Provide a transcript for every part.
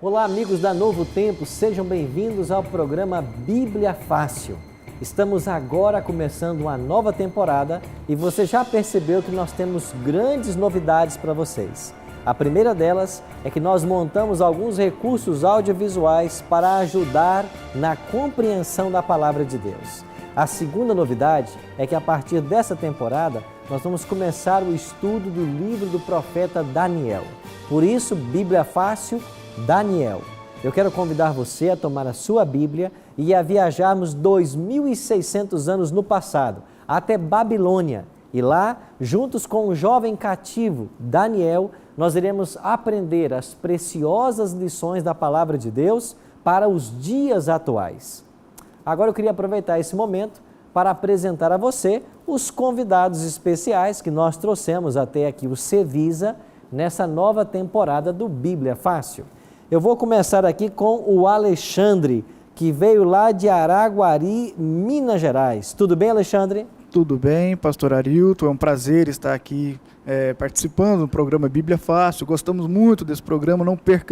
Olá, amigos da Novo Tempo, sejam bem-vindos ao programa Bíblia Fácil. Estamos agora começando uma nova temporada e você já percebeu que nós temos grandes novidades para vocês. A primeira delas é que nós montamos alguns recursos audiovisuais para ajudar na compreensão da Palavra de Deus. A segunda novidade é que a partir dessa temporada nós vamos começar o estudo do livro do profeta Daniel. Por isso, Bíblia Fácil, Daniel. Eu quero convidar você a tomar a sua Bíblia e a viajarmos 2.600 anos no passado, até Babilônia. E lá, juntos com o jovem cativo Daniel, nós iremos aprender as preciosas lições da Palavra de Deus para os dias atuais. Agora eu queria aproveitar esse momento para apresentar a você os convidados especiais que nós trouxemos até aqui, o Cevisa, nessa nova temporada do Bíblia Fácil. Eu vou começar aqui com o Alexandre, que veio lá de Araguari, Minas Gerais. Tudo bem, Alexandre? Tudo bem, pastor Arilton, é um prazer estar aqui participando do programa Bíblia Fácil. Gostamos muito desse programa,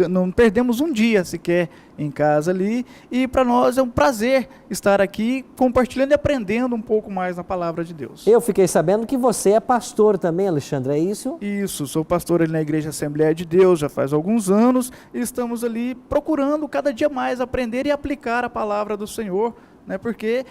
não perdemos um dia sequer em casa ali, e para nós é um prazer estar aqui compartilhando e aprendendo um pouco mais na Palavra de Deus. Eu fiquei sabendo que você é pastor também, Alexandre, é isso? Isso, sou pastor ali na Igreja Assembleia de Deus já faz alguns anos e estamos ali procurando cada dia mais aprender e aplicar a Palavra do Senhor, né? Porque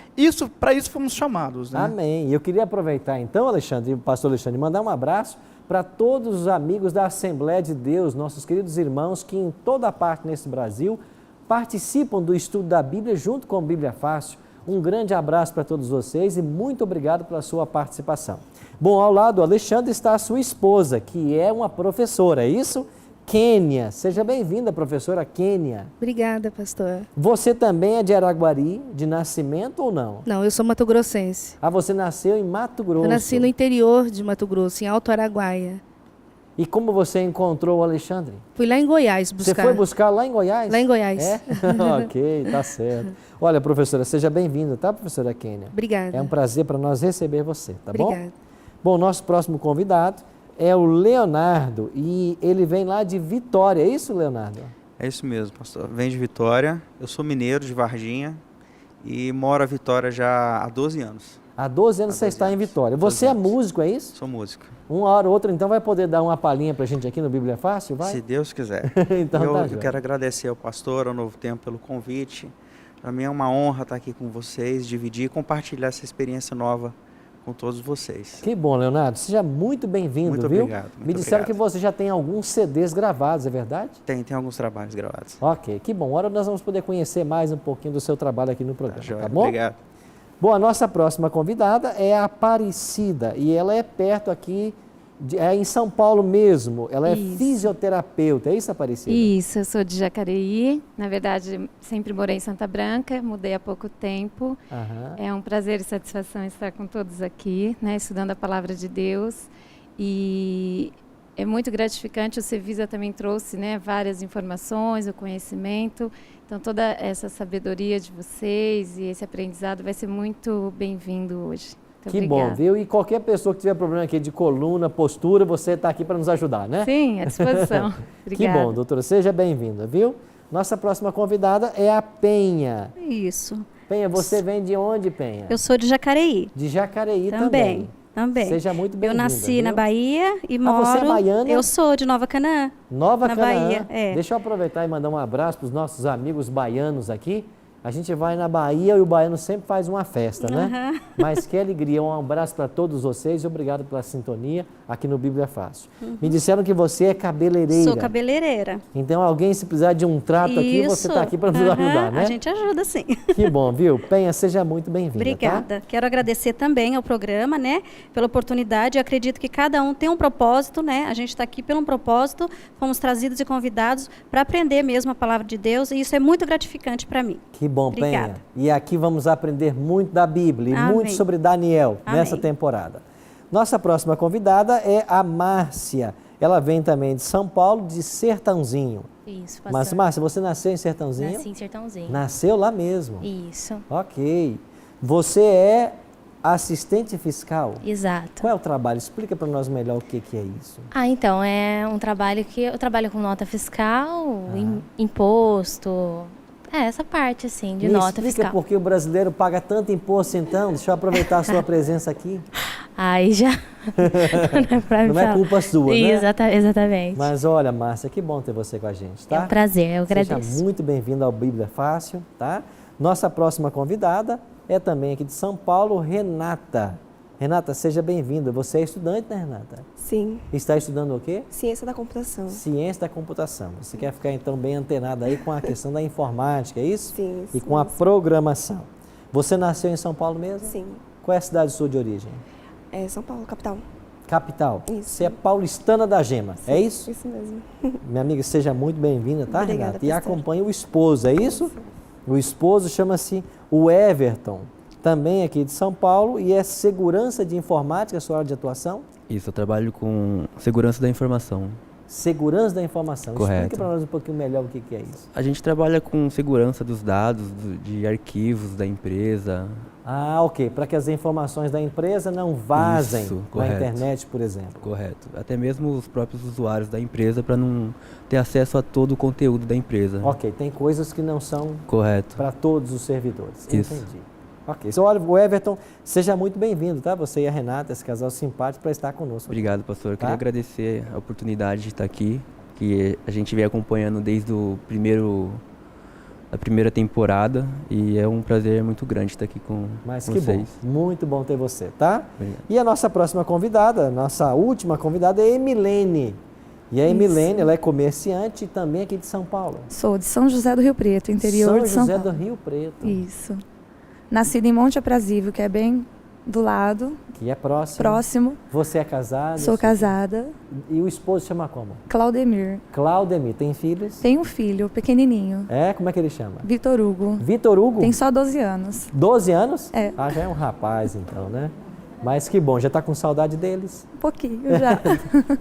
para isso fomos chamados, né? Amém. Eu queria aproveitar então, Alexandre, o pastor Alexandre, mandar um abraço para todos os amigos da Assembleia de Deus, nossos queridos irmãos que em toda parte nesse Brasil participam do estudo da Bíblia junto com a Bíblia Fácil. Um grande abraço para todos vocês e muito obrigado pela sua participação. Bom, ao lado do Alexandre está a sua esposa, que é uma professora, é isso? Kênia. Seja bem-vinda, professora Kênia. Obrigada, pastor. Você também é de Araguari, de nascimento ou não? Não, eu sou mato-grossense. Ah, você nasceu em Mato Grosso. Eu nasci no interior de Mato Grosso, em Alto Araguaia. E como você encontrou o Alexandre? Fui lá em Goiás buscar. Você foi buscar lá em Goiás? Lá em Goiás. É? Ok, tá certo. Olha, professora, seja bem-vinda, tá, professora Kênia? Obrigada. É um prazer para nós receber você, tá bom? Obrigada. Bom, nosso próximo convidado é o Leonardo e ele vem lá de Vitória, é isso, Leonardo? É isso mesmo, pastor. Vem de Vitória, eu sou mineiro de Varginha e moro em Vitória já há 12 anos. Há 12 anos você está em Vitória. Você é músico, é isso? Sou músico. Uma hora ou outra, então, vai poder dar uma palhinha pra gente aqui no Bíblia Fácil, vai? Se Deus quiser. Então eu quero agradecer ao pastor, ao Novo Tempo, pelo convite. Para mim é uma honra estar aqui com vocês, dividir e compartilhar essa experiência nova com todos vocês. Que bom, Leonardo. Seja muito bem-vindo, Muito viu? obrigado. Me disseram que você já tem alguns CDs gravados, é verdade? Tem alguns trabalhos gravados. Ok, que bom. Agora nós vamos poder conhecer mais um pouquinho do seu trabalho aqui no programa, tá bom? Obrigado. Bom, a nossa próxima convidada é a Aparecida e ela é perto aqui, é em São Paulo mesmo. Ela é fisioterapeuta, é isso, Aparecida? Isso, eu sou de Jacareí. Na verdade, sempre morei em Santa Branca, mudei há pouco tempo. É um prazer e satisfação estar com todos aqui, né, estudando a Palavra de Deus. E é muito gratificante, o Cevisa também trouxe, né, várias informações, o conhecimento. Então, toda essa sabedoria de vocês e esse aprendizado vai ser muito bem-vindo hoje. Muito que obrigada. bom, viu? E qualquer pessoa que tiver problema aqui de coluna, postura, você está aqui para nos ajudar, né? Sim, à disposição. Que bom, doutora. Seja bem-vinda, viu? Nossa próxima convidada é a Penha. Isso. Penha, você vem de onde, Penha? Eu sou de Jacareí. De Jacareí também. Também. Seja muito bem-vinda. Eu nasci viu? na Bahia e moro... você é baiana? Eu sou de Nova Canaã. Nova Canaã. Bahia, é. Deixa eu aproveitar e mandar um abraço para os nossos amigos baianos aqui. A gente vai na Bahia e o baiano sempre faz uma festa, né? Mas que alegria. Um abraço para todos vocês e obrigado pela sintonia aqui no Bíblia Fácil. Me disseram que você é cabeleireira. Sou cabeleireira. Então, alguém, se precisar de um trato aqui, você está aqui para nos ajudar, né? A gente ajuda, sim. Que bom, viu? Penha, seja muito bem-vinda. Obrigada. Tá? Quero agradecer também ao programa, né? Pela oportunidade. Eu acredito que cada um tem um propósito, né? A gente está aqui pelo propósito. Fomos trazidos e convidados para aprender mesmo a palavra de Deus. E isso é muito gratificante para mim. Que bom, Obrigada. Penha. E aqui vamos aprender muito da Bíblia e Amém. muito sobre Daniel Amém. nessa temporada. Nossa próxima convidada é a Márcia. Ela vem também de São Paulo, de Sertãozinho. Isso, pastor. Mas, Márcia, você nasceu em Sertãozinho? Nasci em Sertãozinho. Nasceu lá mesmo? Isso. Ok. Você é assistente fiscal? Exato. Qual é o trabalho? Explica para nós melhor o que é isso. Então, é um trabalho que eu trabalho com nota fiscal, imposto, essa parte, assim, de nota explica fiscal. por que o brasileiro paga tanto imposto, então. Deixa eu aproveitar a sua presença aqui. Aí já não é pra mim Não é falar. culpa sua, né? Exatamente. Mas olha, Márcia, que bom ter você com a gente, tá? É um prazer, eu agradeço. Seja muito bem-vinda ao Bíblia Fácil, tá? Nossa próxima convidada é também aqui de São Paulo, Renata. Renata, seja bem-vinda. Você é estudante, né, Renata? Sim. Está estudando o quê? Ciência da computação. Ciência da computação. Você quer ficar, então, bem antenada aí com a questão da informática, é isso? Sim. E com a programação. Você nasceu em São Paulo mesmo? Sim. Qual é a cidade sua de origem? É São Paulo, capital. Capital. Isso. Você é paulistana da Gema, Sim, é isso? Isso mesmo. Minha amiga, seja muito bem-vinda, tá, Obrigada, Renata? E pastor. acompanhe o esposo, é isso? O esposo chama-se o Everton, também aqui de São Paulo, e é segurança de informática, a sua área de atuação? Isso, eu trabalho com segurança da informação. Segurança da informação. Correto. Explica para nós um pouquinho melhor o que é isso. A gente trabalha com segurança dos dados, de arquivos da empresa. Ah, ok. Para que as informações da empresa não vazem Isso, na correto. internet, por exemplo. Correto. Até mesmo os próprios usuários da empresa para não ter acesso a todo o conteúdo da empresa. Ok, tem coisas que não são Correto. para todos os servidores. Isso. Entendi. Ok. Então, olha, o Everton, seja muito bem-vindo, tá? Você e a Renata, esse casal simpático, para estar conosco. Obrigado, pastor. Eu Tá? queria agradecer a oportunidade de estar aqui, que a gente vem acompanhando desde a primeira temporada, e é um prazer muito grande estar aqui com Mas que vocês. bom, muito bom ter você, tá? Obrigado. E a nossa próxima convidada, nossa última convidada é a Emilene. E a Emilene, ela é comerciante e também aqui de São Paulo. Sou de São José do Rio Preto, interior de São São José Paulo. do Rio Preto, Isso. Nascida em Monte Aprazível, que é bem do lado, que é próximo. próximo. Você é casada? Sou casada. E o esposo chama como? Claudemir. Claudemir. Tem filhos? Tenho um filho, pequenininho. É? Como é que ele chama? Vitor Hugo. Vitor Hugo? Tem só 12 anos. 12 anos? É. Ah, já é um rapaz então, né? Mas que bom, já está com saudade deles? Um pouquinho já.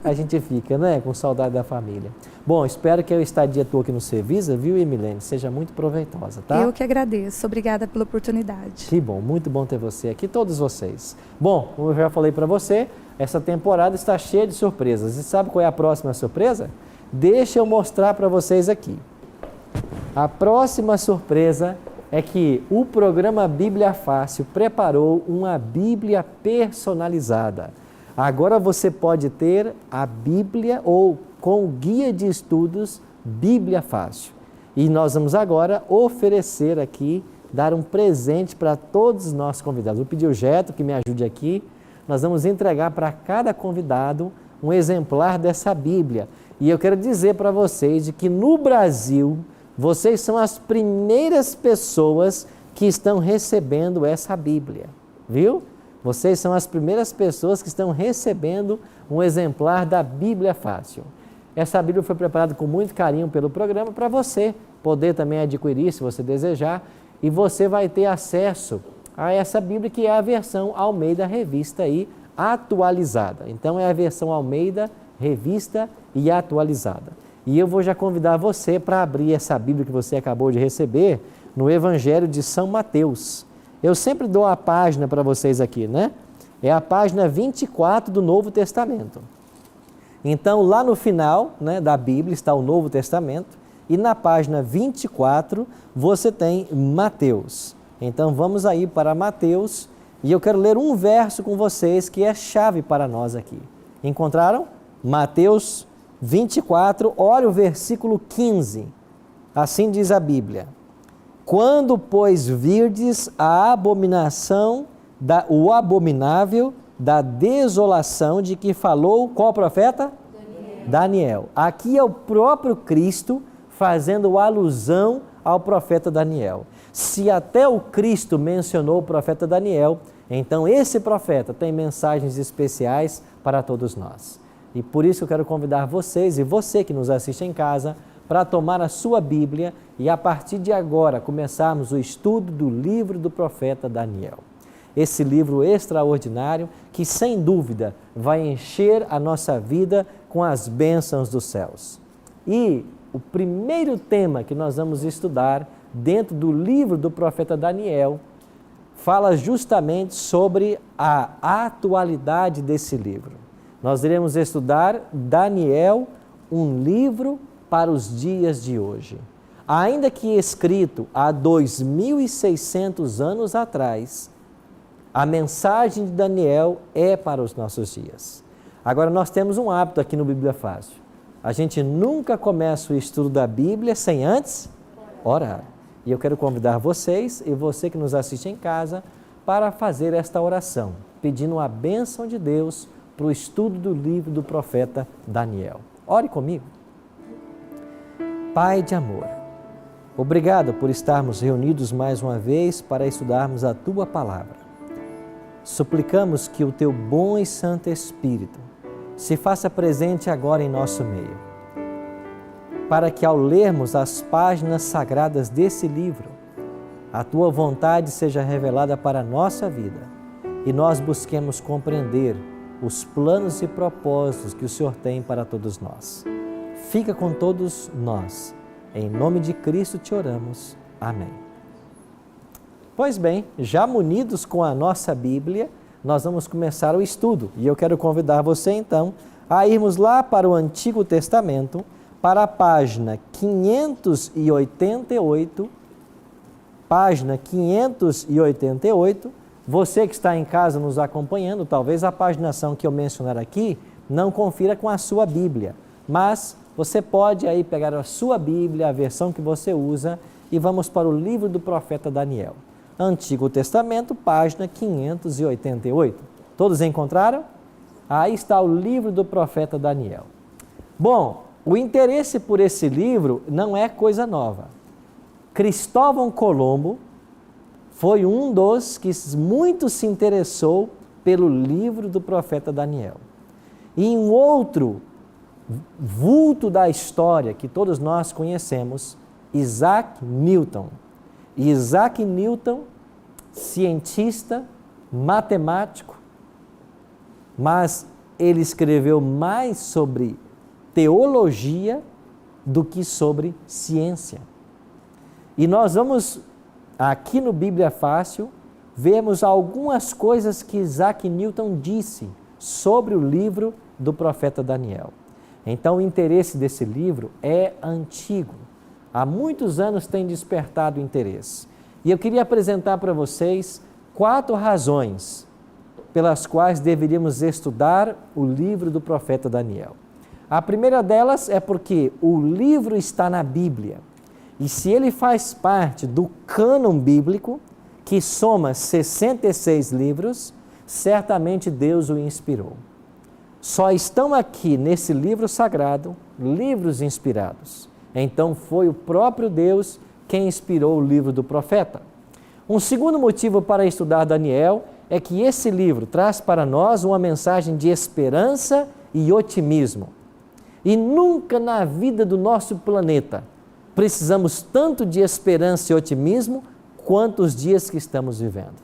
A gente fica, né? Com saudade da família. Bom, espero que a estadia tua aqui no Servisa, viu, Emilene, seja muito proveitosa, tá? Eu que agradeço. Obrigada pela oportunidade. Que bom, muito bom ter você aqui, todos vocês. Bom, como eu já falei para você, essa temporada está cheia de surpresas. E sabe qual é a próxima surpresa? Deixa eu mostrar para vocês aqui. A próxima surpresa é que o programa Bíblia Fácil preparou uma Bíblia personalizada. Agora você pode ter a Bíblia ou com o guia de estudos Bíblia Fácil. E nós vamos agora oferecer aqui, dar um presente para todos os nossos convidados. Vou pedir o Geto que me ajude aqui. Nós vamos entregar para cada convidado um exemplar dessa Bíblia. E eu quero dizer para vocês de que no Brasil, vocês são as primeiras pessoas que estão recebendo essa Bíblia, viu? Vocês são as primeiras pessoas que estão recebendo um exemplar da Bíblia Fácil. Essa Bíblia foi preparada com muito carinho pelo programa para você poder também adquirir, se você desejar, e você vai ter acesso a essa Bíblia que é a versão Almeida Revista aí atualizada. Então é a versão Almeida Revista e atualizada. E eu vou já convidar você para abrir essa Bíblia que você acabou de receber no Evangelho de São Mateus. Eu sempre dou a página para vocês aqui, né? É a página 24 do Novo Testamento. Então, lá no final, né, da Bíblia está o Novo Testamento e na página 24 você tem Mateus. Então, vamos aí para Mateus e eu quero ler um verso com vocês que é chave para nós aqui. Encontraram? Mateus 24, olha o versículo 15. Assim diz a Bíblia: quando, pois, virdes a abominação, o abominável da desolação de que falou qual profeta? Daniel. Aqui é o próprio Cristo fazendo alusão ao profeta Daniel. Se até o Cristo mencionou o profeta Daniel, então esse profeta tem mensagens especiais para todos nós. E por isso eu quero convidar vocês e você que nos assiste em casa para tomar a sua Bíblia e a partir de agora começarmos o estudo do livro do profeta Daniel. Esse livro extraordinário que sem dúvida vai encher a nossa vida com as bênçãos dos céus. E o primeiro tema que nós vamos estudar dentro do livro do profeta Daniel fala justamente sobre a atualidade desse livro. Nós iremos estudar Daniel, um livro para os dias de hoje. Ainda que escrito há 2.600 anos atrás, a mensagem de Daniel é para os nossos dias. Agora, nós temos um hábito aqui no Bíblia Fácil. A gente nunca começa o estudo da Bíblia sem antes orar. E eu quero convidar vocês e você que nos assiste em casa para fazer esta oração, pedindo a bênção de Deus para o estudo do livro do profeta Daniel. Ore comigo. Pai de amor, obrigado por estarmos reunidos mais uma vez para estudarmos a Tua Palavra. Suplicamos que o Teu bom e santo Espírito se faça presente agora em nosso meio, para que ao lermos as páginas sagradas desse livro, a Tua vontade seja revelada para a nossa vida e nós busquemos compreender os planos e propósitos que o Senhor tem para todos nós. Fica com todos nós. Em nome de Cristo te oramos. Amém. Pois bem, já munidos com a nossa Bíblia, nós vamos começar o estudo. E eu quero convidar você então a irmos lá para o Antigo Testamento, para a página 588, página 588, você que está em casa nos acompanhando, talvez a paginação que eu mencionar aqui não confira com a sua Bíblia, mas você pode aí pegar a sua Bíblia, a versão que você usa, e vamos para o livro do profeta Daniel. Antigo Testamento, página 588. Todos encontraram? Aí está o livro do profeta Daniel. Bom, o interesse por esse livro não é coisa nova. Cristóvão Colombo foi um dos que muito se interessou pelo livro do profeta Daniel. E um outro vulto da história que todos nós conhecemos, Isaac Newton. Isaac Newton, cientista, matemático, mas ele escreveu mais sobre teologia do que sobre ciência. E nós vamos, aqui no Bíblia Fácil, vemos algumas coisas que Isaac Newton disse sobre o livro do profeta Daniel. Então, o interesse desse livro é antigo. Há muitos anos tem despertado interesse. E eu queria apresentar para vocês 4 razões pelas quais deveríamos estudar o livro do profeta Daniel. A primeira delas é porque o livro está na Bíblia. E se ele faz parte do cânon bíblico, que soma 66 livros, certamente Deus o inspirou. Só estão aqui nesse livro sagrado livros inspirados. Então foi o próprio Deus quem inspirou o livro do profeta. Um segundo motivo para estudar Daniel é que esse livro traz para nós uma mensagem de esperança e otimismo. E nunca na vida do nosso planeta precisamos tanto de esperança e otimismo quanto os dias que estamos vivendo.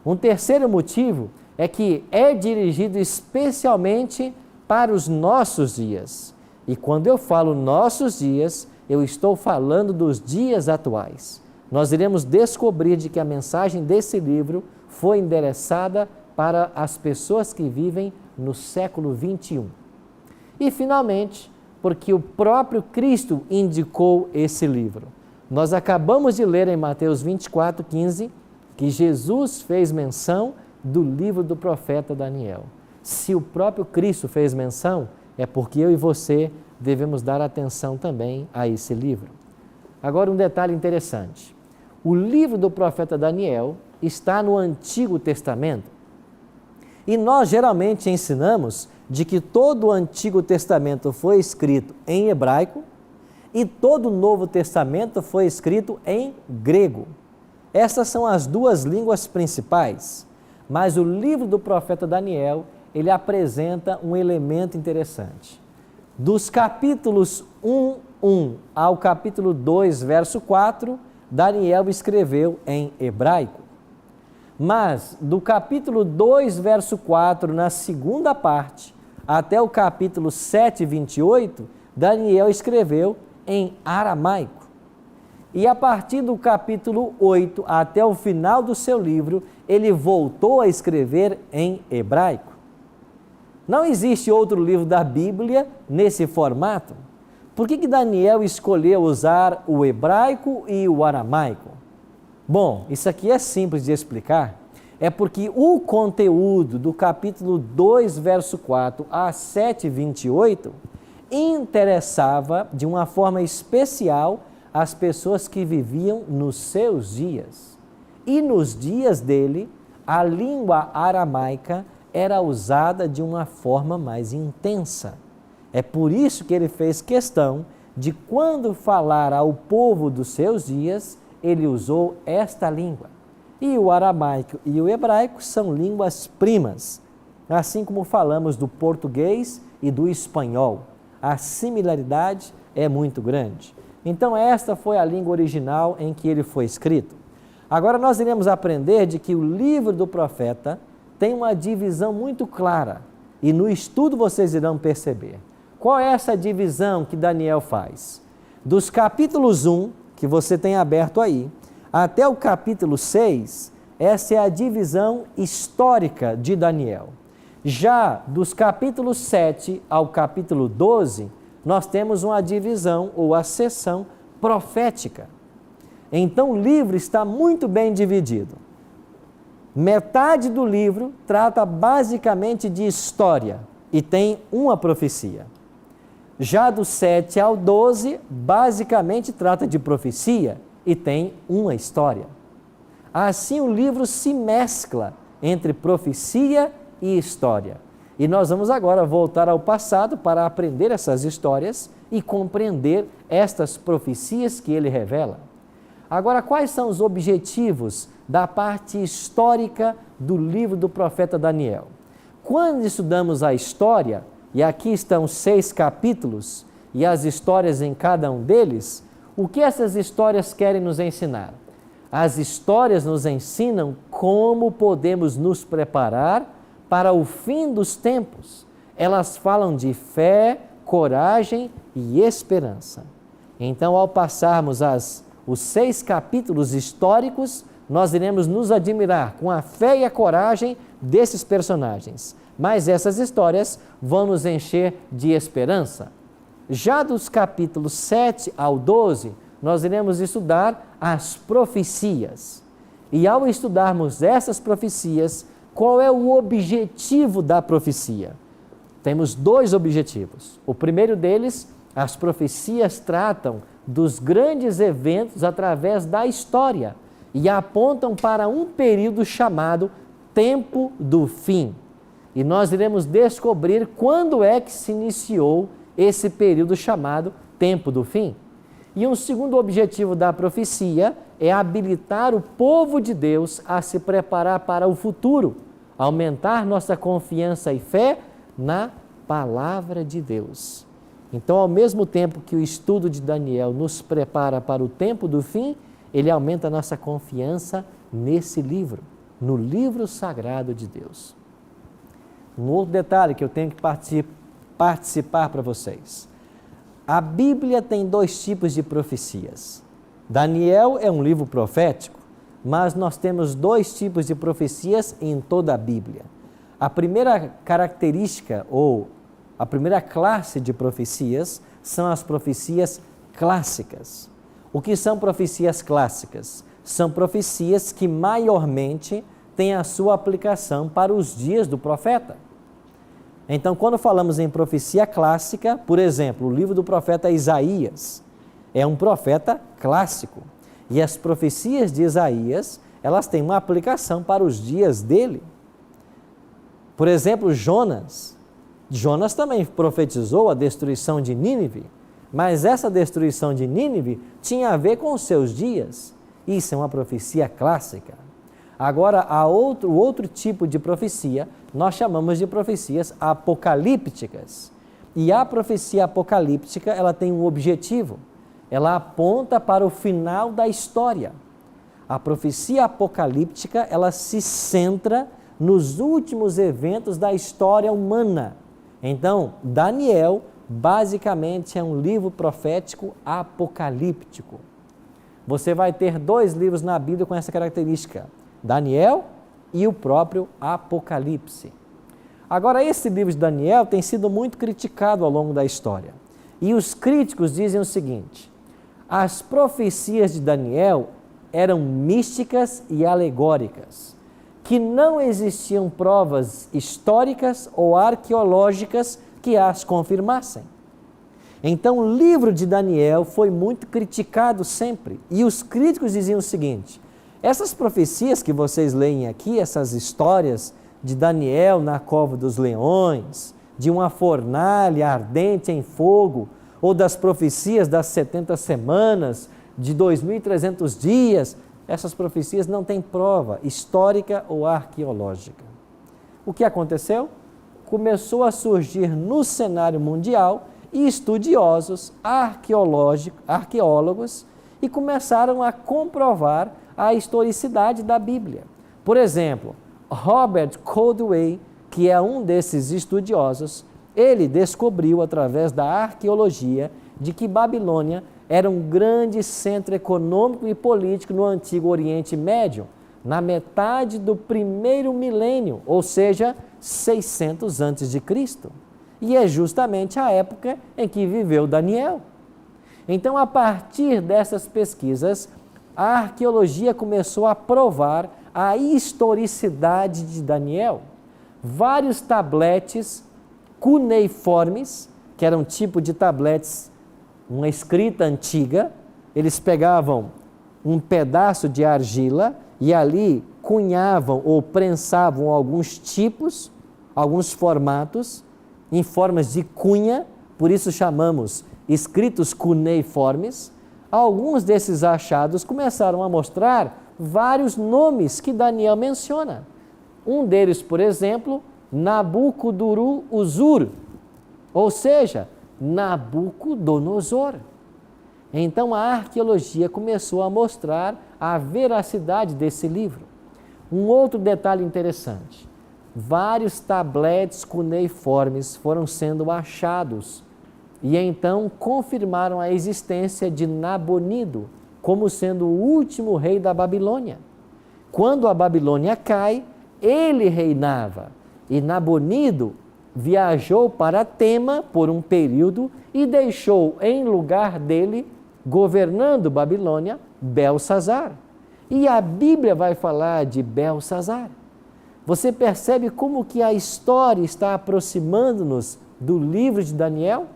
Um terceiro motivo é que é dirigido especialmente para os nossos dias. E quando eu falo nossos dias, eu estou falando dos dias atuais. Nós iremos descobrir de que a mensagem desse livro foi endereçada para as pessoas que vivem no século 21. E, finalmente, porque o próprio Cristo indicou esse livro. Nós acabamos de ler em Mateus 24:15 que Jesus fez menção do livro do profeta Daniel. Se o próprio Cristo fez menção, é porque eu e você devemos dar atenção também a esse livro. Agora, um detalhe interessante. O livro do profeta Daniel está no Antigo Testamento. E nós geralmente ensinamos de que todo o Antigo Testamento foi escrito em hebraico e todo o Novo Testamento foi escrito em grego. Essas são as duas línguas principais, mas o livro do profeta Daniel, ele apresenta um elemento interessante. Dos capítulos 1 ao capítulo 2, verso 4, Daniel escreveu em hebraico. Mas do capítulo 2, verso 4, na segunda parte, até o capítulo 7, 28, Daniel escreveu em aramaico. e a partir do capítulo 8 até o final do seu livro, ele voltou a escrever em hebraico. Não existe outro livro da Bíblia nesse formato. Por que Daniel escolheu usar o hebraico e o aramaico? Bom, isso aqui é simples de explicar. É porque o conteúdo do capítulo 2, verso 4 a 7, 28, interessava de uma forma especial as pessoas que viviam nos seus dias. E nos dias dele, a língua aramaica era usada de uma forma mais intensa. É por isso que ele fez questão de, quando falar ao povo dos seus dias, ele usou esta língua. E o aramaico e o hebraico são línguas primas, assim como falamos do português e do espanhol. A similaridade é muito grande. Então, esta foi a língua original em que ele foi escrito. Agora, nós iremos aprender de que o livro do profeta tem uma divisão muito clara, e no estudo vocês irão perceber. Qual é essa divisão que Daniel faz? Dos capítulos 1, que você tem aberto aí, até o capítulo 6, essa é a divisão histórica de Daniel. Já dos capítulos 7 ao capítulo 12, nós temos uma divisão ou a seção profética. Então o livro está muito bem dividido. Metade do livro trata basicamente de história e tem uma profecia. Já do 7 ao 12, basicamente trata de profecia e tem uma história. Assim o livro se mescla entre profecia e história. E nós vamos agora voltar ao passado para aprender essas histórias e compreender estas profecias que ele revela. Agora, quais são os objetivos da parte histórica do livro do profeta Daniel? Quando estudamos a história, e aqui estão 6 capítulos e as histórias em cada um deles, o que essas histórias querem nos ensinar? As histórias nos ensinam como podemos nos preparar para o fim dos tempos. Elas falam de fé, coragem e esperança. Então, ao passarmos os 6 capítulos históricos, nós iremos nos admirar com a fé e a coragem desses personagens. Mas essas histórias vão nos encher de esperança. Já dos capítulos 7 ao 12, nós iremos estudar as profecias. E ao estudarmos essas profecias, qual é o objetivo da profecia? Temos 2 objetivos. O primeiro deles, as profecias tratam dos grandes eventos através da história e apontam para um período chamado Tempo do Fim. E nós iremos descobrir quando é que se iniciou esse período chamado Tempo do Fim. E um segundo objetivo da profecia é habilitar o povo de Deus a se preparar para o futuro, aumentar nossa confiança e fé na palavra de Deus. Então, ao mesmo tempo que o estudo de Daniel nos prepara para o tempo do fim, ele aumenta a nossa confiança nesse livro, no livro sagrado de Deus. Um outro detalhe que eu tenho que participar para vocês. A Bíblia tem 2 tipos de profecias. Daniel é um livro profético, mas nós temos 2 tipos de profecias em toda a Bíblia. A primeira característica, ou a primeira classe de profecias, são as profecias clássicas. O que são profecias clássicas? São profecias que maiormente têm a sua aplicação para os dias do profeta. Então, quando falamos em profecia clássica, por exemplo, o livro do profeta Isaías é um profeta clássico. E as profecias de Isaías, elas têm uma aplicação para os dias dele. Por exemplo, Jonas também profetizou a destruição de Nínive, mas essa destruição de Nínive tinha a ver com os seus dias. Isso é uma profecia clássica. Agora, há outro tipo de profecia, nós chamamos de profecias apocalípticas. E a profecia apocalíptica, ela tem um objetivo. Ela aponta para o final da história. A profecia apocalíptica, ela se centra nos últimos eventos da história humana. Então, Daniel, basicamente, é um livro profético apocalíptico. você vai ter 2 livros na Bíblia com essa característica, Daniel e o próprio Apocalipse. Agora, esse livro de Daniel tem sido muito criticado ao longo da história. E os críticos dizem o seguinte: as profecias de Daniel eram místicas e alegóricas, que não existiam provas históricas ou arqueológicas que as confirmassem. Então, o livro de Daniel foi muito criticado sempre. E os críticos diziam o seguinte: essas profecias que vocês leem aqui, essas histórias de Daniel na cova dos leões, de uma fornalha ardente em fogo, ou das profecias das 70 semanas, de 2.300 dias, essas profecias não têm prova histórica ou arqueológica. O que aconteceu? Começou a surgir no cenário mundial estudiosos, arqueólogos, e começaram a comprovar a historicidade da Bíblia. Por exemplo, Robert Caldwell, que é um desses estudiosos, ele descobriu através da arqueologia de que Babilônia era um grande centro econômico e político no Antigo Oriente Médio, na metade do 1º milênio, ou seja, 600 a.C. E é justamente a época em que viveu Daniel. Então, a partir dessas pesquisas, a arqueologia começou a provar a historicidade de Daniel. Vários tabletes cuneiformes, que eram um tipo de tabletes, uma escrita antiga, eles pegavam um pedaço de argila e ali cunhavam ou prensavam alguns tipos, alguns formatos, em formas de cunha, por isso chamamos escritos cuneiformes. Alguns desses achados começaram a mostrar vários nomes que Daniel menciona. Um deles, por exemplo, Nabucodonosor, ou seja, Nabucodonosor. Então a arqueologia começou a mostrar a veracidade desse livro. Um outro detalhe interessante: vários tabletes cuneiformes foram sendo achados e então confirmaram a existência de Nabonido como sendo o último rei da Babilônia. Quando a Babilônia cai, ele reinava e Nabonido viajou para Tema por um período e deixou em lugar dele, governando Babilônia, Belsazar. E a Bíblia vai falar de Belsazar. Você percebe como que a história está aproximando-nos do livro de Daniel?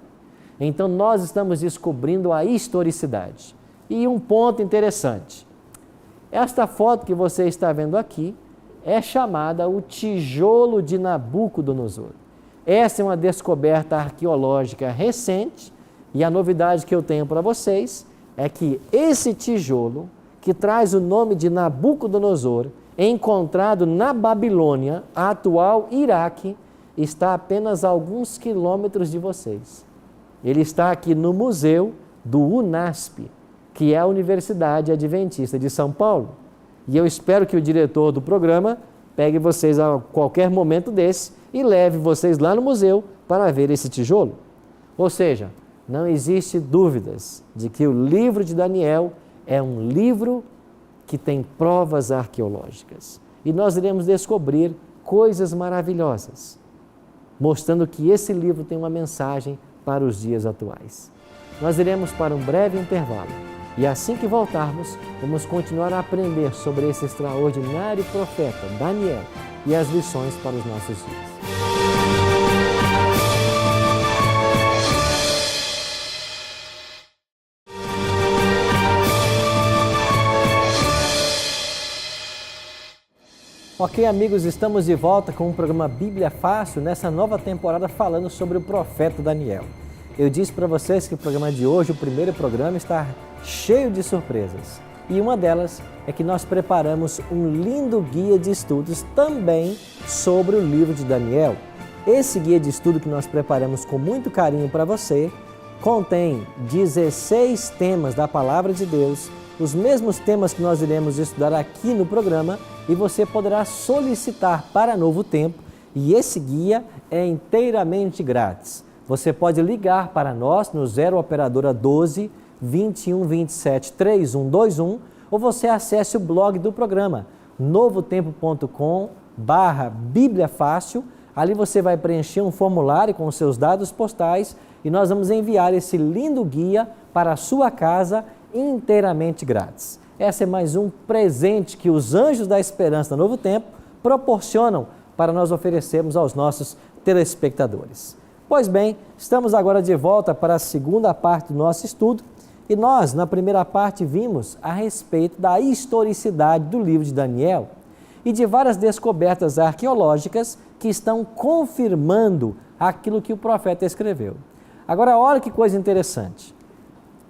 Então nós estamos descobrindo a historicidade. E um ponto interessante: esta foto que você está vendo aqui é chamada o tijolo de Nabucodonosor. Essa é uma descoberta arqueológica recente e a novidade que eu tenho para vocês é que esse tijolo, que traz o nome de Nabucodonosor, encontrado na Babilônia, atual Iraque, está apenas a alguns quilômetros de vocês. Ele está aqui no museu do UNASP, que é a Universidade Adventista de São Paulo. E eu espero que o diretor do programa pegue vocês a qualquer momento desse e leve vocês lá no museu para ver esse tijolo. Ou seja, não existe dúvidas de que o livro de Daniel é um livro que tem provas arqueológicas. E nós iremos descobrir coisas maravilhosas, mostrando que esse livro tem uma mensagem para os dias atuais. Nós iremos para um breve intervalo e assim que voltarmos, vamos continuar a aprender sobre esse extraordinário profeta, Daniel, e as lições para os nossos dias. Ok, amigos, estamos de volta com o programa Bíblia Fácil, nessa nova temporada falando sobre o profeta Daniel. Eu disse para vocês que o programa de hoje, o primeiro programa, está cheio de surpresas. E uma delas é que nós preparamos um lindo guia de estudos também sobre o livro de Daniel. Esse guia de estudo que nós preparamos com muito carinho para você contém 16 temas da Palavra de Deus, os mesmos temas que nós iremos estudar aqui no programa, e você poderá solicitar para Novo Tempo, e esse guia é inteiramente grátis. Você pode ligar para nós no 0 Operadora 12 2127-3121, ou você acesse o blog do programa, novotempo.com/Bíblia Fácil. Ali você vai preencher um formulário com os seus dados postais e nós vamos enviar esse lindo guia para a sua casa inteiramente grátis. Esse é mais um presente que os Anjos da Esperança da Novo Tempo proporcionam para nós oferecermos aos nossos telespectadores. Pois bem, estamos agora de volta para a segunda parte do nosso estudo e nós, na primeira parte, vimos a respeito da historicidade do livro de Daniel e de várias descobertas arqueológicas que estão confirmando aquilo que o profeta escreveu. Agora, olha que coisa interessante.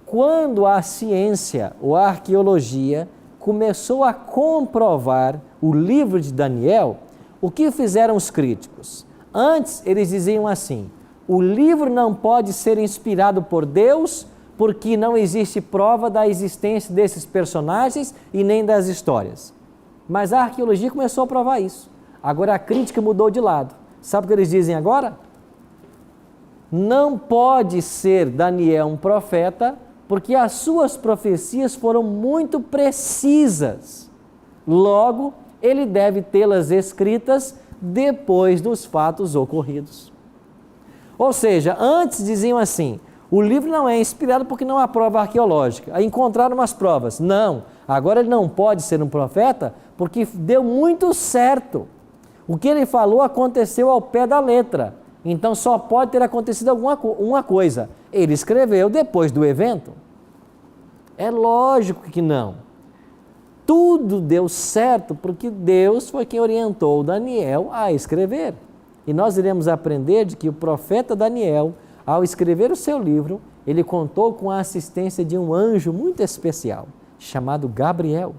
Quando a ciência ou a arqueologia começou a comprovar o livro de Daniel, o que fizeram os críticos? Antes, eles diziam assim: o livro não pode ser inspirado por Deus porque não existe prova da existência desses personagens e nem das histórias. Mas a arqueologia começou a provar isso. Agora a crítica mudou de lado. Sabe o que eles dizem agora? Não pode ser Daniel um profeta porque as suas profecias foram muito precisas. Logo, ele deve tê-las escritas depois dos fatos ocorridos. Ou seja, antes diziam assim: o livro não é inspirado porque não há prova arqueológica. Aí encontraram umas provas. Não, agora ele não pode ser um profeta porque deu muito certo. O que ele falou aconteceu ao pé da letra. Então só pode ter acontecido uma coisa: ele escreveu depois do evento. É lógico que não. Tudo deu certo porque Deus foi quem orientou Daniel a escrever. E nós iremos aprender de que o profeta Daniel, ao escrever o seu livro, ele contou com a assistência de um anjo muito especial, chamado Gabriel.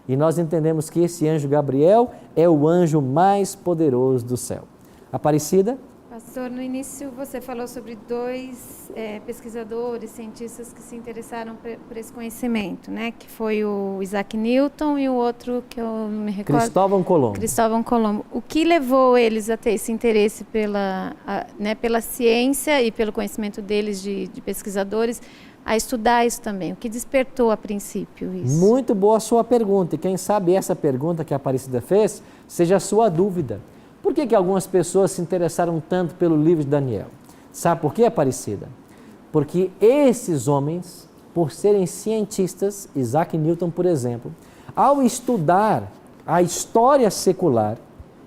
E nós entendemos que esse anjo Gabriel é o anjo mais poderoso do céu. Aparecida? Pastor, no início você falou sobre dois pesquisadores, cientistas que se interessaram por esse conhecimento, né? Que foi o Isaac Newton e o outro que eu não me recordo. Cristóvão Colombo. Cristóvão Colombo. O que levou eles a ter esse interesse pela ciência e pelo conhecimento deles de pesquisadores a estudar isso também? O que despertou a princípio isso? Muito boa a sua pergunta. E quem sabe essa pergunta que a Aparecida fez seja a sua dúvida. Por que algumas pessoas se interessaram tanto pelo livro de Daniel? Sabe por quê, Aparecida? Porque esses homens, por serem cientistas, Isaac Newton, por exemplo, ao estudar a história secular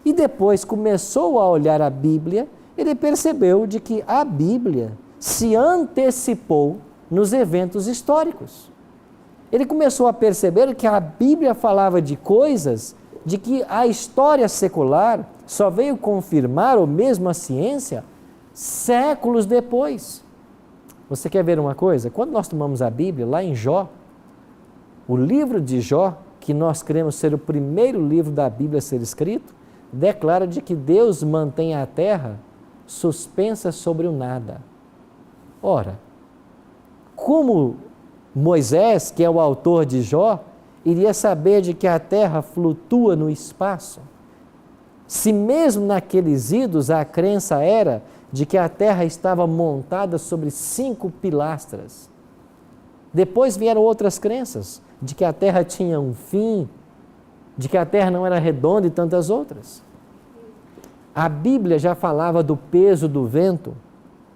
e depois começou a olhar a Bíblia, ele percebeu de que a Bíblia se antecipou nos eventos históricos. Ele começou a perceber que a Bíblia falava de coisas de que a história secular só veio confirmar, ou mesmo a ciência, séculos depois. Você quer ver uma coisa? Quando nós tomamos a Bíblia, lá em Jó, o livro de Jó, que nós cremos ser o primeiro livro da Bíblia a ser escrito, declara de que Deus mantém a terra suspensa sobre o nada. Ora, como Moisés, que é o autor de Jó, iria saber de que a terra flutua no espaço? Se mesmo naqueles idos a crença era de que a terra estava montada sobre 5 pilastras. Depois vieram outras crenças, de que a terra tinha um fim, de que a terra não era redonda e tantas outras. A Bíblia já falava do peso do vento,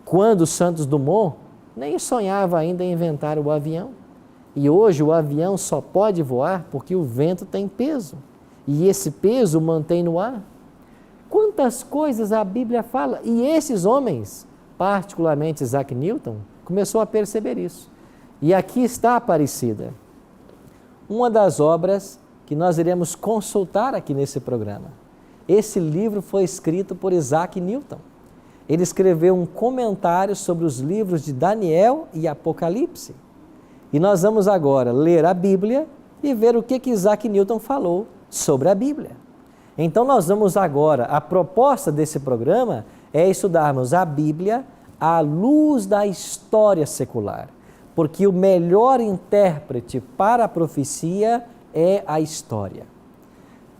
quando Santos Dumont nem sonhava ainda em inventar o avião. E hoje o avião só pode voar porque o vento tem peso. E esse peso o mantém no ar. Quantas coisas a Bíblia fala. E esses homens, particularmente Isaac Newton, começou a perceber isso. E aqui está, Aparecida, uma das obras que nós iremos consultar aqui nesse programa. Esse livro foi escrito por Isaac Newton. Ele escreveu um comentário sobre os livros de Daniel e Apocalipse. E nós vamos agora ler a Bíblia e ver o que Isaac Newton falou sobre a Bíblia. Então nós vamos agora, a proposta desse programa é estudarmos a Bíblia à luz da história secular, porque o melhor intérprete para a profecia é a história.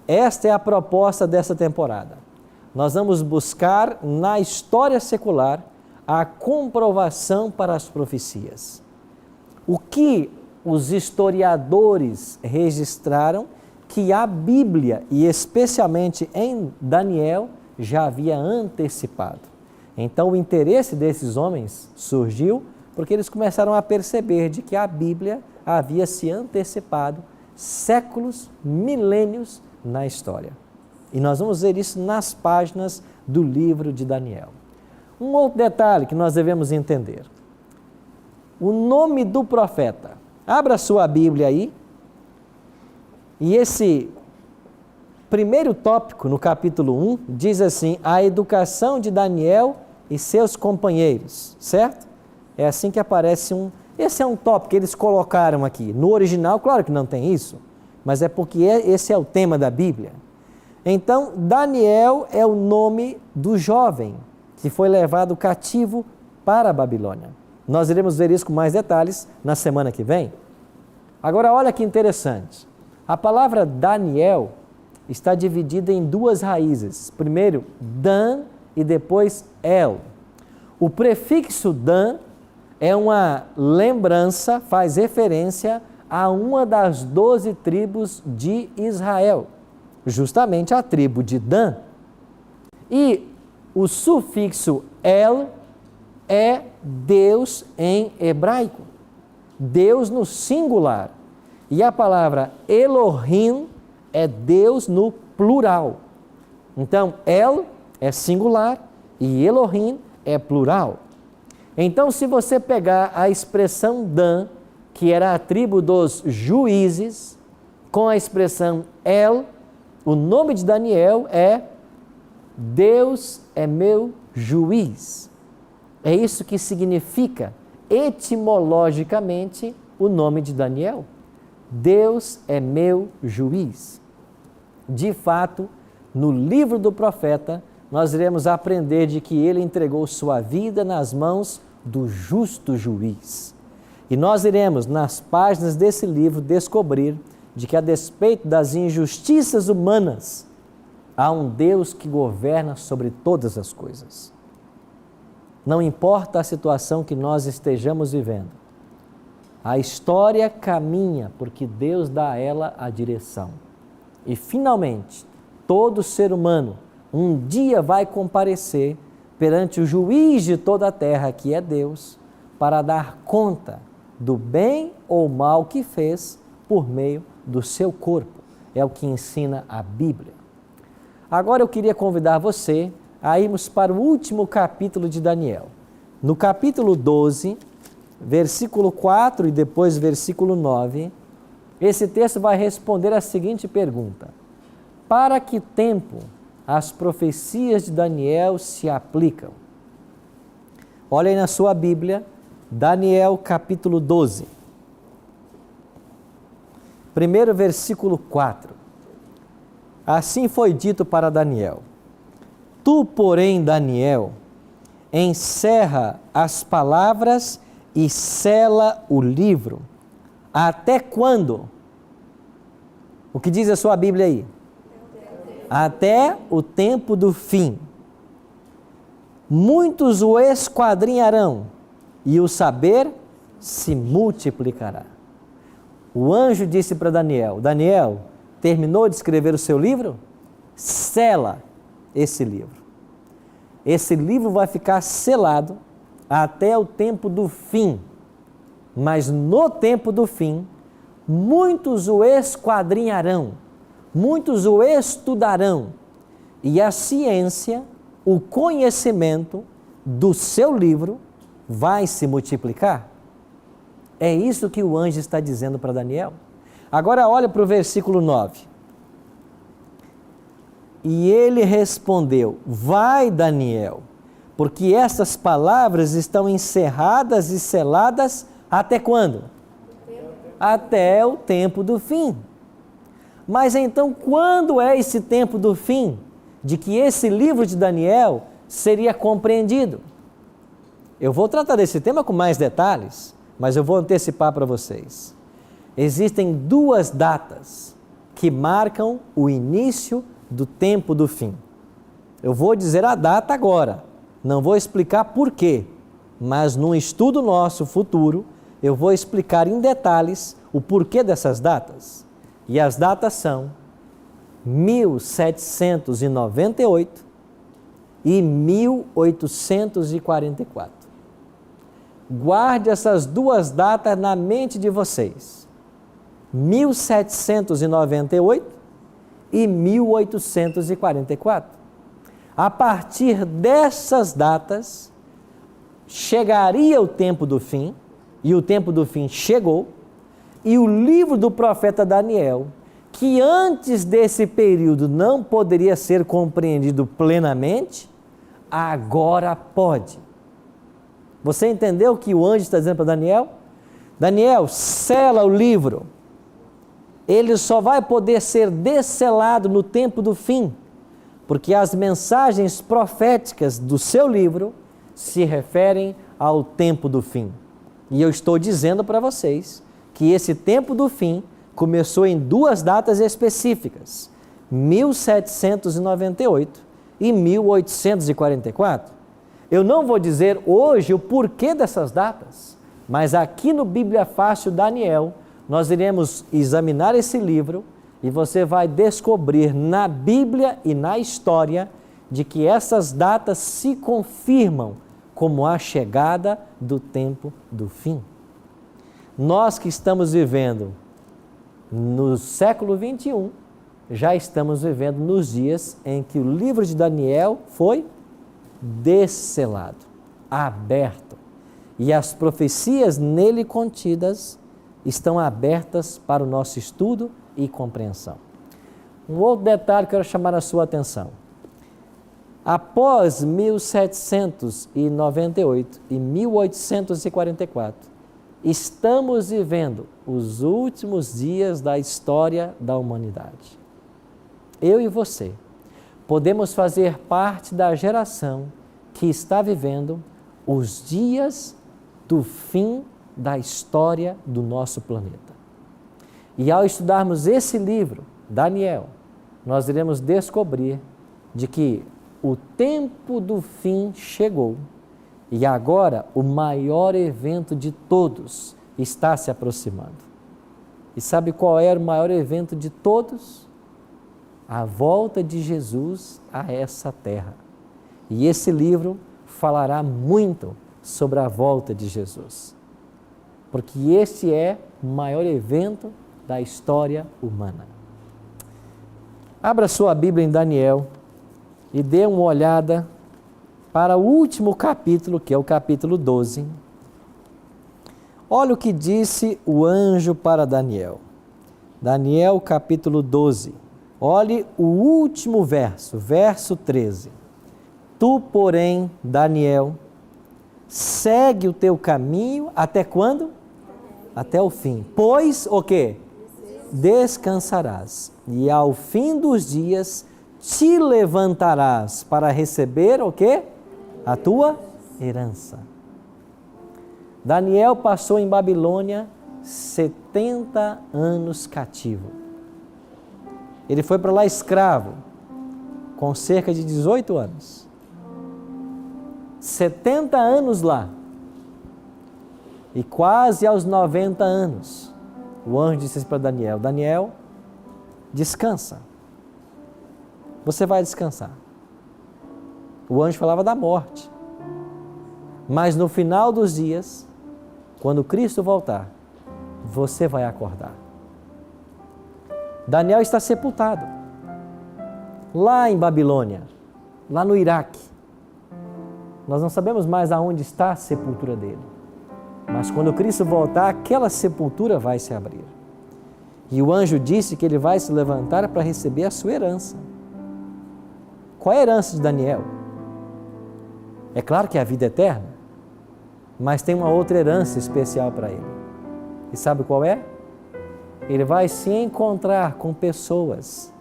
Esta é a proposta dessa temporada. Nós vamos buscar na história secular a comprovação para as profecias. O que os historiadores registraram que a Bíblia, e especialmente em Daniel, já havia antecipado. Então o interesse desses homens surgiu porque eles começaram a perceber de que a Bíblia havia se antecipado séculos, milênios na história. E nós vamos ver isso nas páginas do livro de Daniel. Um outro detalhe que nós devemos entender. O nome do profeta. Abra sua Bíblia aí. E esse primeiro tópico, no capítulo 1, diz assim: a educação de Daniel e seus companheiros, certo? É assim que aparece Esse é um tópico que eles colocaram aqui. No original, claro que não tem isso, mas é porque esse é o tema da Bíblia. Então, Daniel é o nome do jovem que foi levado cativo para a Babilônia. Nós iremos ver isso com mais detalhes na semana que vem. Agora, olha que interessante. A palavra Daniel está dividida em duas raízes. Primeiro, Dan e depois El. O prefixo Dan é uma lembrança, faz referência a uma das 12 tribos de Israel, justamente a tribo de Dan. E o sufixo El é Deus em hebraico, Deus no singular. E a palavra Elohim é Deus no plural. Então, El é singular e Elohim é plural. Então, se você pegar a expressão Dan, que era a tribo dos juízes, com a expressão El, o nome de Daniel é Deus é meu juiz. É isso que significa etimologicamente o nome de Daniel. Deus é meu juiz. De fato, no livro do profeta, nós iremos aprender de que ele entregou sua vida nas mãos do justo juiz. E nós iremos, nas páginas desse livro, descobrir de que, a despeito das injustiças humanas, há um Deus que governa sobre todas as coisas. Não importa a situação que nós estejamos vivendo, a história caminha porque Deus dá a ela a direção. E, finalmente, todo ser humano um dia vai comparecer perante o juiz de toda a terra, que é Deus, para dar conta do bem ou mal que fez por meio do seu corpo. É o que ensina a Bíblia. Agora eu queria convidar você a irmos para o último capítulo de Daniel. No capítulo 12, versículo 4 e depois versículo 9, esse texto vai responder a seguinte pergunta: para que tempo as profecias de Daniel se aplicam? Olha aí na sua Bíblia, Daniel capítulo 12. Primeiro versículo 4. Assim foi dito para Daniel: tu, porém, Daniel, encerra as palavras e sela o livro. Até quando? O que diz a sua Bíblia aí? Até o tempo do fim. Muitos o esquadrinharão e o saber se multiplicará. O anjo disse para Daniel: Daniel, terminou de escrever o seu livro? Sela esse livro. Esse livro vai ficar selado até o tempo do fim. Mas no tempo do fim, muitos o esquadrinharão, muitos o estudarão, e a ciência, o conhecimento do seu livro vai se multiplicar. É isso que o anjo está dizendo para Daniel. Agora olha para o versículo 9. E ele respondeu: vai, Daniel, porque essas palavras estão encerradas e seladas até quando? Até o tempo do fim. Mas então, quando é esse tempo do fim, de que esse livro de Daniel seria compreendido? Eu vou tratar desse tema com mais detalhes, mas eu vou antecipar para vocês. Existem duas datas que marcam o início do tempo do fim. Eu vou dizer a data agora, não vou explicar por quê, mas num estudo nosso futuro, eu vou explicar em detalhes o porquê dessas datas. E as datas são 1798 e 1844. Guarde essas duas datas na mente de vocês. 1798 e 1844. A partir dessas datas, chegaria o tempo do fim, e o tempo do fim chegou, e o livro do profeta Daniel, que antes desse período não poderia ser compreendido plenamente, agora pode. Você entendeu o que o anjo está dizendo para Daniel? Daniel, sela o livro. Ele só vai poder ser desselado no tempo do fim, porque as mensagens proféticas do seu livro se referem ao tempo do fim. E eu estou dizendo para vocês que esse tempo do fim começou em duas datas específicas, 1798 e 1844. Eu não vou dizer hoje o porquê dessas datas, mas aqui no Bíblia Fácil Daniel, nós iremos examinar esse livro e você vai descobrir na Bíblia e na história de que essas datas se confirmam como a chegada do tempo do fim. Nós que estamos vivendo no século 21, já estamos vivendo nos dias em que o livro de Daniel foi desselado, aberto, e as profecias nele contidas estão abertas para o nosso estudo e compreensão. Um outro detalhe que eu quero chamar a sua atenção. Após 1798 e 1844, estamos vivendo os últimos dias da história da humanidade. Eu e você podemos fazer parte da geração que está vivendo os dias do fim da história do nosso planeta. E ao estudarmos esse livro, Daniel, nós iremos descobrir de que o tempo do fim chegou e agora o maior evento de todos está se aproximando. E sabe qual era o maior evento de todos? A volta de Jesus a essa terra. E esse livro falará muito sobre a volta de Jesus, porque esse é o maior evento da história humana. Abra sua Bíblia em Daniel e dê uma olhada para o último capítulo, que é o capítulo 12. Olha o que disse o anjo para Daniel. Daniel, capítulo 12. Olhe o último verso, verso 13. Tu, porém, Daniel, segue o teu caminho até quando? Até o fim. Pois o quê? Descansarás. E ao fim dos dias te levantarás para receber o quê? A tua herança. Daniel passou em Babilônia 70 anos cativo. Ele foi para lá escravo, com cerca de 18 anos. 70 anos lá. E quase aos 90 anos, o anjo disse para Daniel: Daniel, descansa. Você vai descansar. O anjo falava da morte. Mas no final dos dias, quando Cristo voltar, você vai acordar. Daniel está sepultado lá em Babilônia, lá no Iraque. Nós não sabemos mais aonde está a sepultura dele. Mas quando Cristo voltar, aquela sepultura vai se abrir. E o anjo disse que ele vai se levantar para receber a sua herança. Qual é a herança de Daniel? É claro que é a vida eterna, mas tem uma outra herança especial para ele. E sabe qual é? Ele vai se encontrar com pessoas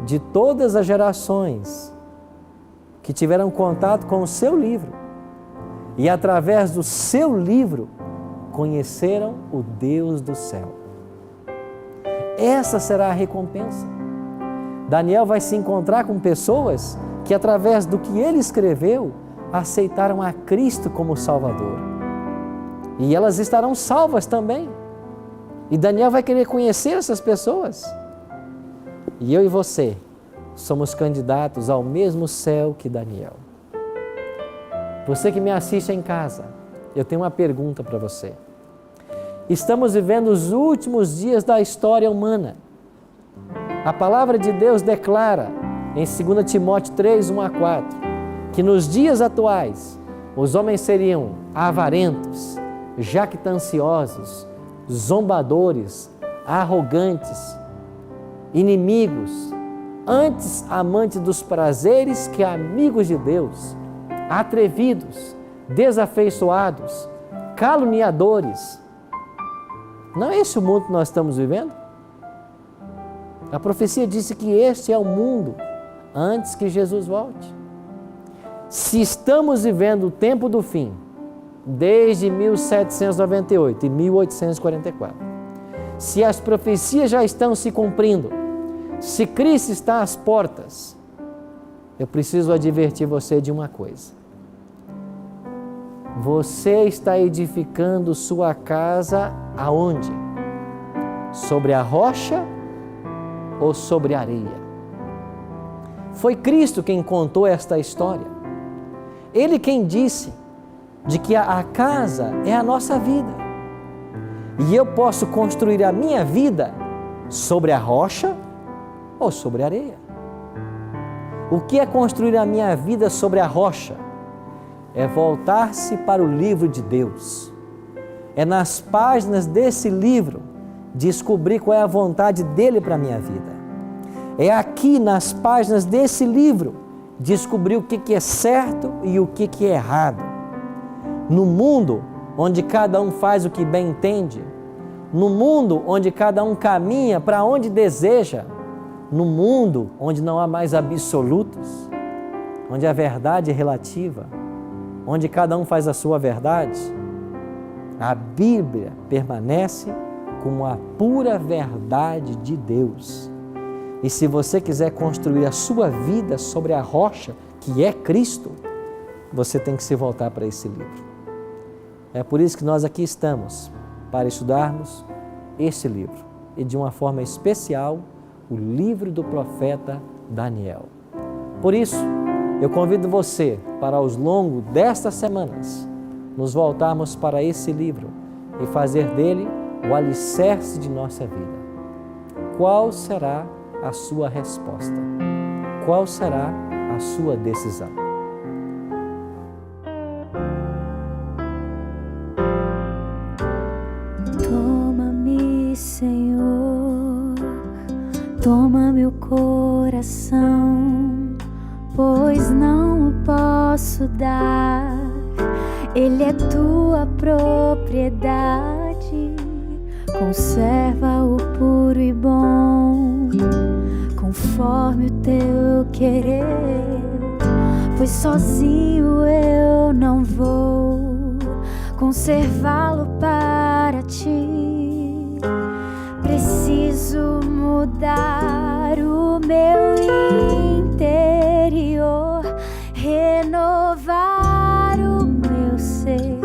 de todas as gerações que tiveram contato com o seu livro e através do seu livro conheceram o Deus do céu. Essa será a recompensa. Daniel vai se encontrar com pessoas que através do que ele escreveu aceitaram a Cristo como Salvador. E elas estarão salvas também. E Daniel vai querer conhecer essas pessoas. E eu e você somos candidatos ao mesmo céu que Daniel. Você que me assiste em casa, eu tenho uma pergunta para você. Estamos vivendo os últimos dias da história humana. A palavra de Deus declara em 2 Timóteo 3, 1 a 4, que nos dias atuais os homens seriam avarentos, jactanciosos, zombadores, arrogantes, inimigos, antes amantes dos prazeres que amigos de Deus, atrevidos, desafeiçoados, caluniadores. Não é esse o mundo que nós estamos vivendo? A profecia disse que este é o mundo antes que Jesus volte. Se estamos vivendo o tempo do fim, desde 1798 e 1844, se as profecias já estão se cumprindo, se Cristo está às portas, eu preciso advertir você de uma coisa. Você está edificando sua casa aonde? Sobre a rocha ou sobre a areia? Foi Cristo quem contou esta história. Ele quem disse de que a casa é a nossa vida. E eu posso construir a minha vida sobre a rocha ou sobre a areia. O que é construir a minha vida sobre a rocha? É voltar-se para o livro de Deus. É nas páginas desse livro descobrir qual é a vontade dele para a minha vida. É aqui nas páginas desse livro descobrir o que é certo e o que é errado. No mundo onde cada um faz o que bem entende, no mundo onde cada um caminha para onde deseja, no mundo onde não há mais absolutos, onde a verdade é relativa, onde cada um faz a sua verdade, a Bíblia permanece como a pura verdade de Deus. E se você quiser construir a sua vida sobre a rocha, que é Cristo, você tem que se voltar para esse livro. É por isso que nós aqui estamos, para estudarmos esse livro. E de uma forma especial, o livro do profeta Daniel. Por isso, eu convido você para, ao longo destas semanas, nos voltarmos para esse livro e fazer dele o alicerce de nossa vida. Qual será a sua resposta? Qual será a sua decisão? Toma-me, Senhor, toma meu coração, pois não o posso dar, ele é tua propriedade. Conserva-o puro e bom, conforme o teu querer, pois sozinho eu não vou conservá-lo para ti. Preciso mudar o meu interior, renovar o meu ser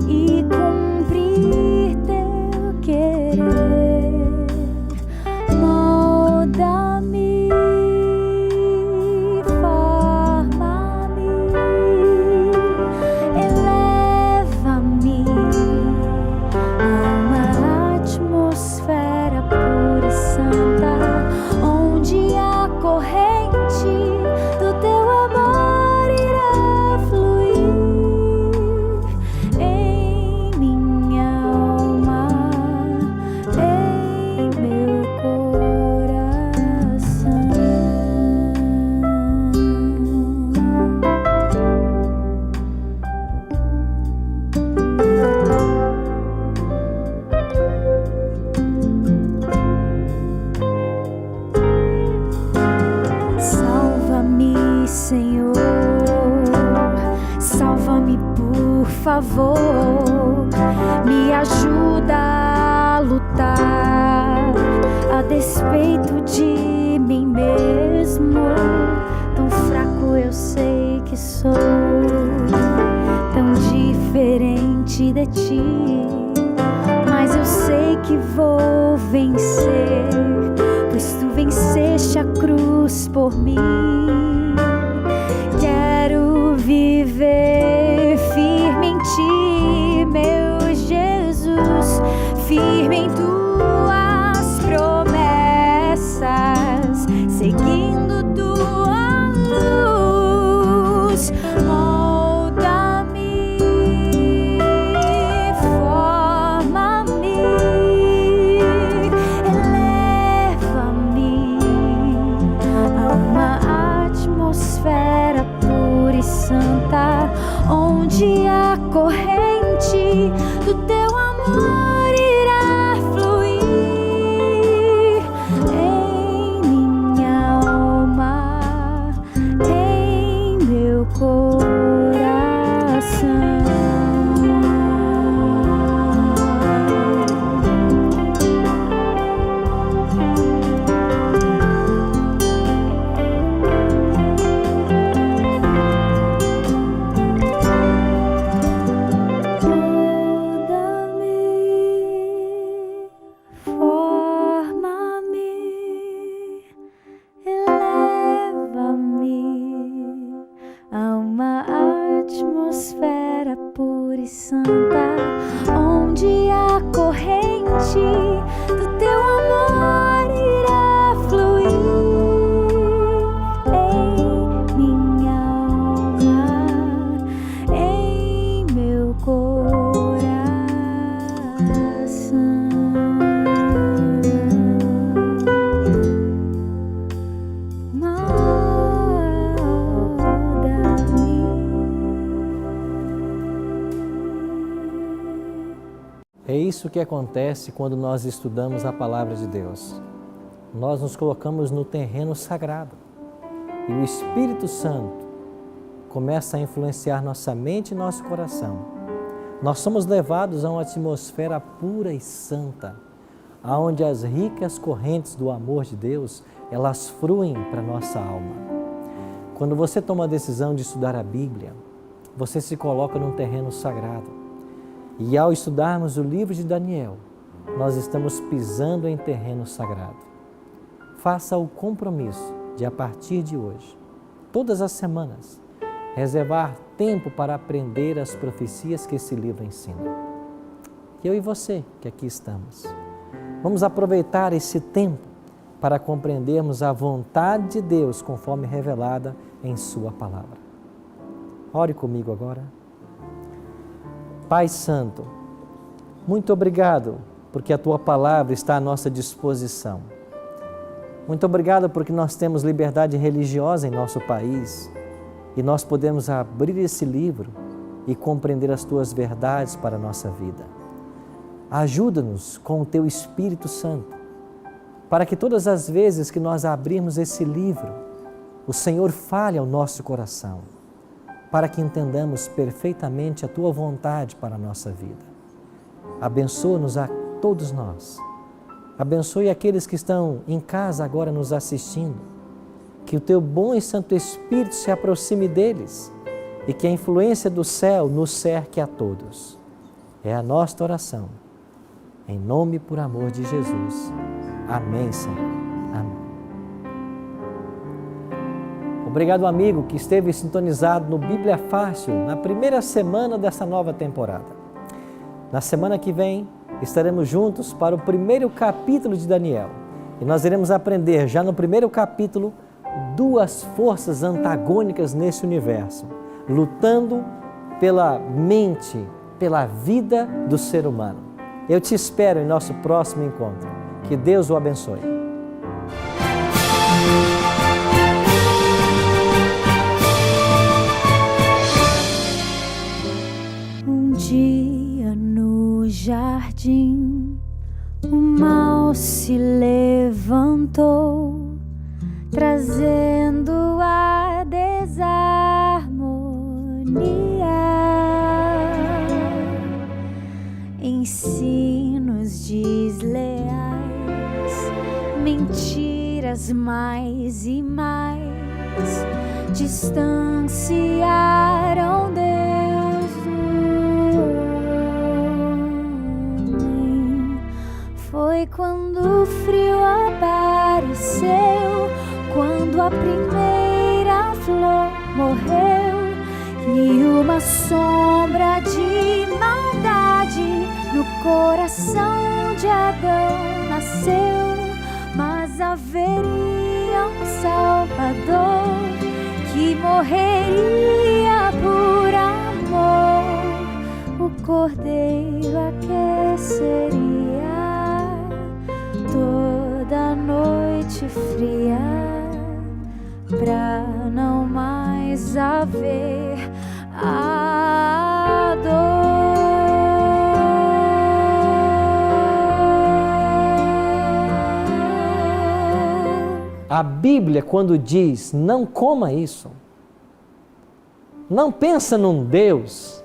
e cumprir teu querer. Molda-me, forma-me, eleva-me a uma atmosfera pura e santa, onde a corrente do teu amor irá fluir em minha alma, em meu coração. Salva-me, Senhor, salva-me, por favor, me ajuda a lutar a despeito de mim mesmo. Tão fraco eu sei que sou, tão diferente de cometi, mas eu sei que vou vencer, pois tu venceste a cruz por mim. Quero viver firme em ti, meu Jesus, firme em tuas promessas, seguindo tua luz. Molda-me, forma-me, eleva-me a uma atmosfera pura e santa, onde a corrente do teu amor irá fluir em minha alma, em meu coração. Forma-me, eleva-me a uma atmosfera pura e santa, onde a corrente do teu amor irá fluir em minha alma, em meu coração. É isso que acontece quando nós estudamos a Palavra de Deus. Nós nos colocamos no terreno sagrado e o Espírito Santo começa a influenciar nossa mente e nosso coração. Nós somos levados a uma atmosfera pura e santa, onde as ricas correntes do amor de Deus, elas fluem para a nossa alma. Quando você toma a decisão de estudar a Bíblia, você se coloca num terreno sagrado. E ao estudarmos o livro de Daniel, nós estamos pisando em terreno sagrado. Faça o compromisso de, a partir de hoje, todas as semanas, reservar tempo para aprender as profecias que esse livro ensina. Eu e você que aqui estamos, vamos aproveitar esse tempo para compreendermos a vontade de Deus conforme revelada em Sua Palavra. Ore comigo agora. Pai Santo, muito obrigado porque a Tua Palavra está à nossa disposição. Muito obrigado porque nós temos liberdade religiosa em nosso país e nós podemos abrir esse livro e compreender as Tuas verdades para a nossa vida. Ajuda-nos com o Teu Espírito Santo, para que todas as vezes que nós abrirmos esse livro, o Senhor fale ao nosso coração, para que entendamos perfeitamente a Tua vontade para a nossa vida. Abençoa-nos a todos nós. Abençoe aqueles que estão em casa agora nos assistindo. Que o Teu bom e Santo Espírito se aproxime deles e que a influência do céu nos cerque a todos. É a nossa oração. Em nome e por amor de Jesus. Amém, Senhor. Amém. Obrigado, amigo, que esteve sintonizado no Bíblia Fácil na primeira semana dessa nova temporada. Na semana que vem, estaremos juntos para o primeiro capítulo de Daniel. E nós iremos aprender, já no primeiro capítulo, duas forças antagônicas nesse universo, lutando pela mente, pela vida do ser humano. Eu te espero em nosso próximo encontro. Que Deus o abençoe. Um dia no jardim, o mal se levantou, trazendo a desarmonia, ensinos desleais, mentiras mais e mais distanciaram Deus do o frio apareceu, quando a primeira flor morreu, e uma sombra de maldade no coração de Adão nasceu. Mas haveria um Salvador que morreria por amor. O Cordeiro aqueceria toda noite fria, pra não mais haver a dor. A Bíblia, quando diz não coma isso, não pensa num Deus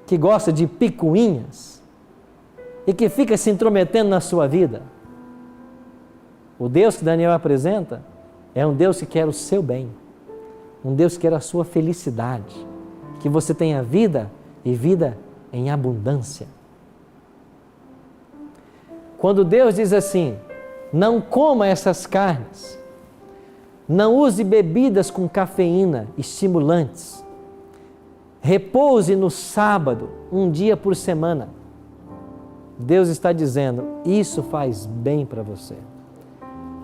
que gosta de picuinhas e que fica se intrometendo na sua vida. O Deus que Daniel apresenta é um Deus que quer o seu bem, um Deus que quer a sua felicidade, que você tenha vida e vida em abundância. Quando Deus diz assim, não coma essas carnes, não use bebidas com cafeína, estimulantes, repouse no sábado, um dia por semana, Deus está dizendo, isso faz bem para você.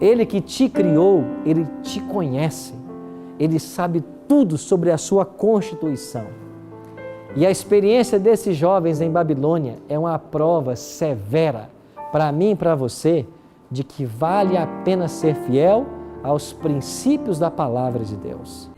Ele que te criou, Ele te conhece, Ele sabe tudo sobre a sua constituição. E a experiência desses jovens em Babilônia é uma prova severa para mim e para você de que vale a pena ser fiel aos princípios da palavra de Deus.